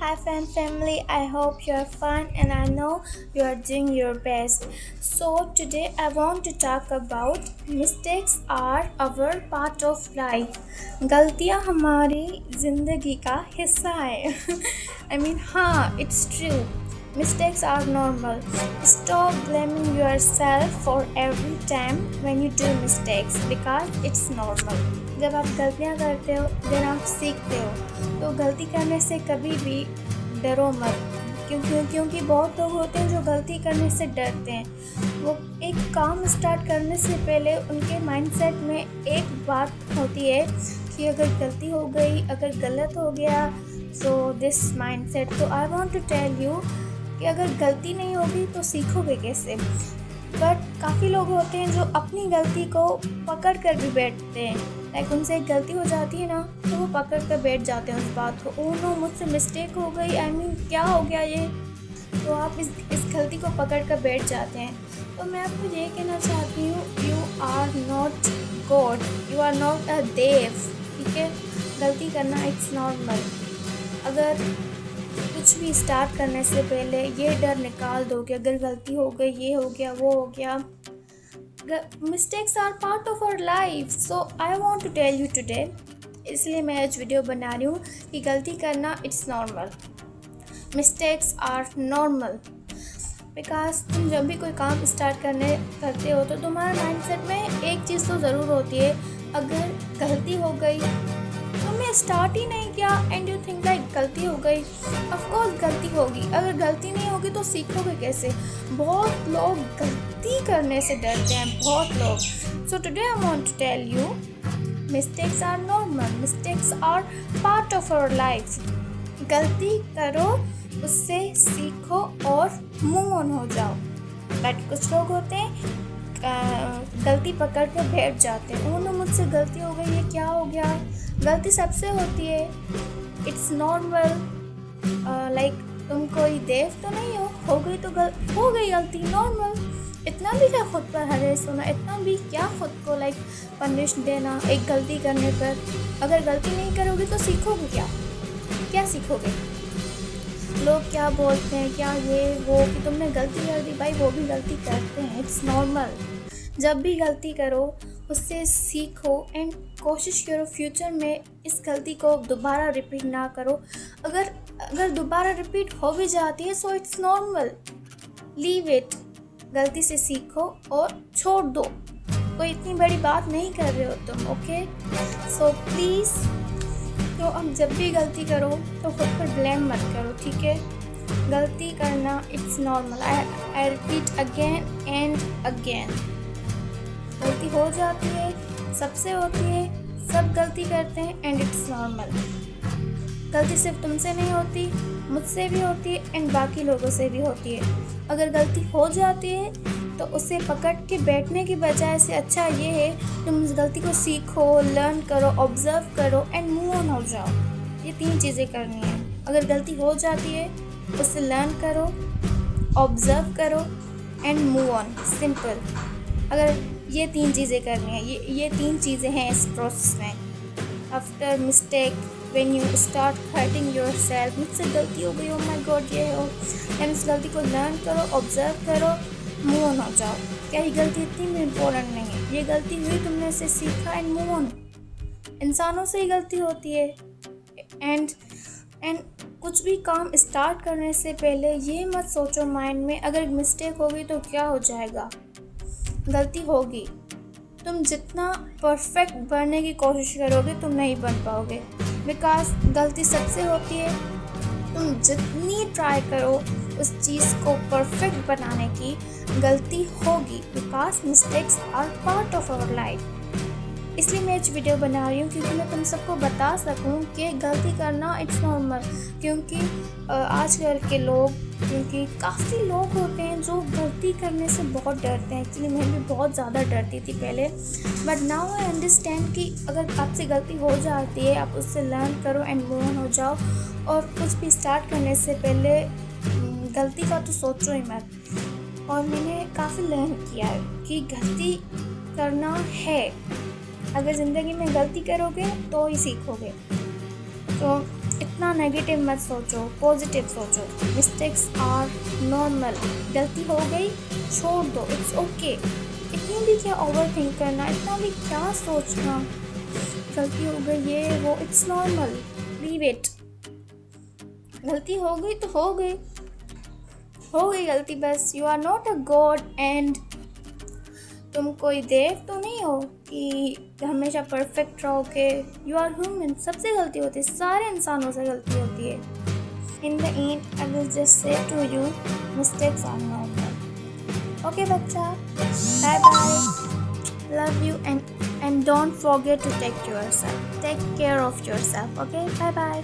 Hi, fan family. I hope you're fine and I know you are doing your best. So, today I want to talk about mistakes are our part of life. गलतियाँ हमारी ज़िंदगी का हिस्सा है. हाँ, it's true. Mistakes are normal. Stop blaming yourself for every time when you do mistakes because it's normal. जब आप गलतियाँ करते हो देन आप सीखते हो, तो गलती करने से कभी भी डरो मत. क्योंकि बहुत लोग होते हैं जो गलती करने से डरते हैं. वो एक काम स्टार्ट करने से पहले उनके माइंडसेट में एक बात होती है कि अगर गलती हो गई, अगर गलत हो गया, सो दिस माइंडसेट. तो I want to tell you कि अगर गलती नहीं होगी तो सीखोगे कैसे. बट काफ़ी लोग होते हैं जो अपनी गलती को पकड़ कर भी बैठते हैं. लाइक उनसे एक गलती हो जाती है ना, तो वो पकड़ कर बैठ जाते हैं उस बात को. ओह नो, मुझसे मिस्टेक हो गई, क्या हो गया ये. तो आप इस गलती को पकड़ कर बैठ जाते हैं. तो मैं आपको ये कहना चाहती हूँ, you are not god, you are not a dev. ठीक है, गलती करना इट्स नॉर्मल. अगर कुछ भी स्टार्ट करने से पहले ये डर निकाल दो कि अगर गलती हो गई, ये हो गया, वो हो गया. Mistakes are part of our life. So I want to tell you today, इसलिए मैं आज वीडियो बना रही हूँ कि गलती करना it's normal. Mistakes are normal because तुम जब भी कोई काम स्टार्ट करते हो तो तुम्हारे माइंडसेट में एक चीज़ तो ज़रूर होती है, अगर गलती हो गई, तुमने स्टार्ट ही नहीं किया एंड यू थिंक लाइक गलती हो गई. ऑफ कोर्स गलती होगी. अगर गलती नहीं होगी तो सीखोगे कैसे. बहुत लोग गलती करने से डरते हैं, बहुत लोग. So today I want to tell you, mistakes are normal, mistakes are part of our life. गलती करो, उससे सीखो और मूव ऑन हो जाओ. बट कुछ लोग होते हैं गलती पकड़ के बैठ जाते हैं. ओह नो, मुझसे गलती हो गई, ये क्या हो गया. गलती सबसे होती है, इट्स नॉर्मल. लाइक तुम कोई देव तो नहीं हो गई तो हो गई गलती, नॉर्मल. इतना भी क्या खुद पर हरेस होना, इतना भी क्या खुद को लाइक पनिश देना एक गलती करने पर. अगर गलती नहीं करोगे तो सीखोगे क्या सीखोगे. लोग क्या बोलते हैं, क्या ये वो कि तुमने गलती कर दी. भाई वो भी गलती करते हैं, इट्स नॉर्मल. जब भी गलती करो उससे सीखो एंड कोशिश करो फ्यूचर में इस गलती को दोबारा रिपीट ना करो. अगर दोबारा रिपीट हो भी जाती है so it's normal, leave it. गलती से सीखो और छोड़ दो. कोई इतनी बड़ी बात नहीं कर रहे हो तुम. ओके, सो प्लीज़, तो अब जब भी गलती करो तो खुद पर ब्लेम मत करो. ठीक है, गलती करना it's normal. I repeat again and again, गलती हो जाती है, सबसे होती है, सब गलती करते हैं एंड इट्स नॉर्मल. गलती सिर्फ तुमसे नहीं होती, मुझसे भी होती है एंड बाकी लोगों से भी होती है. अगर गलती हो जाती है तो उसे पकड़ के बैठने की बजाय से अच्छा ये है तुम उस गलती को सीखो, लर्न करो, ऑब्जर्व करो एंड मूव ऑन हो जाओ. ये 3 चीज़ें करनी है. अगर गलती हो जाती है उससे लर्न करो, ऑब्जर्व करो एंड मूव ऑन. सिंपल. अगर ये 3 चीज़ें करनी है, ये 3 चीज़ें हैं इस प्रोसेस में. After mistake, when you start hurting yourself, मुझसे गलती हो गई, ओह माय गॉड ये हो, एंड उस गलती को लर्न करो, ऑब्जर्व करो, मूव ऑन हो जाओ. क्या ये गलती इतनी भी इम्पोर्टेंट नहीं है. ये गलती हुई, तुमने इसे सीखा एंड मूव ऑन. इंसानों से ही गलती होती है. एंड कुछ भी काम स्टार्ट करने से पहले ये मत सोचो माइंड में अगर मिस्टेक होगी तो क्या हो जाएगा. गलती होगी, तुम जितना परफेक्ट बनने की कोशिश करोगे तुम नहीं बन पाओगे बिकॉज गलती सबसे होती है. तुम जितनी ट्राई करो उस चीज़ को परफेक्ट बनाने की, गलती होगी because mistakes are part of our life. इसलिए मैं आज वीडियो बना रही हूँ क्योंकि मैं तुम सबको बता सकूँ कि गलती करना इट्स नॉर्मल. क्योंकि आजकल के लोग, क्योंकि काफ़ी लोग होते हैं जो गलती करने से बहुत डरते हैं. एक्चुअली मैं भी बहुत ज़्यादा डरती थी पहले, बट नाउ आई अंडरस्टैंड कि अगर आपसे गलती हो जाती है आप उससे लर्न करो एंड मूव ऑन हो जाओ. और कुछ भी स्टार्ट करने से पहले गलती का तो सोचो ही मत. और मैंने काफ़ी लर्न किया है कि गलती करना है. अगर ज़िंदगी में गलती करोगे तो ही सीखोगे. तो इतना नेगेटिव मत सोचो, पॉजिटिव सोचो। Mistakes are normal. गलती हो गई, छोड़ दो, इट्स ओके। इतनी भी क्या ओवर थिंक करना, इतना भी क्या सोचना। गलती हो गई, ये वो, इट्स नॉर्मल, लीव इट। गलती हो गई तो हो गई गलती, बस। You are not a god and तुम कोई देव तो नहीं हो कि हमेशा परफेक्ट रहोगे। यू आर ह्यूमन, सबसे गलती होती है, सारे इंसानों से गलती होती है। In the end I will just say to you, mistakes are normal. Okay बच्चा, bye bye, love you and don't forget to take care of yourself. Okay, bye bye.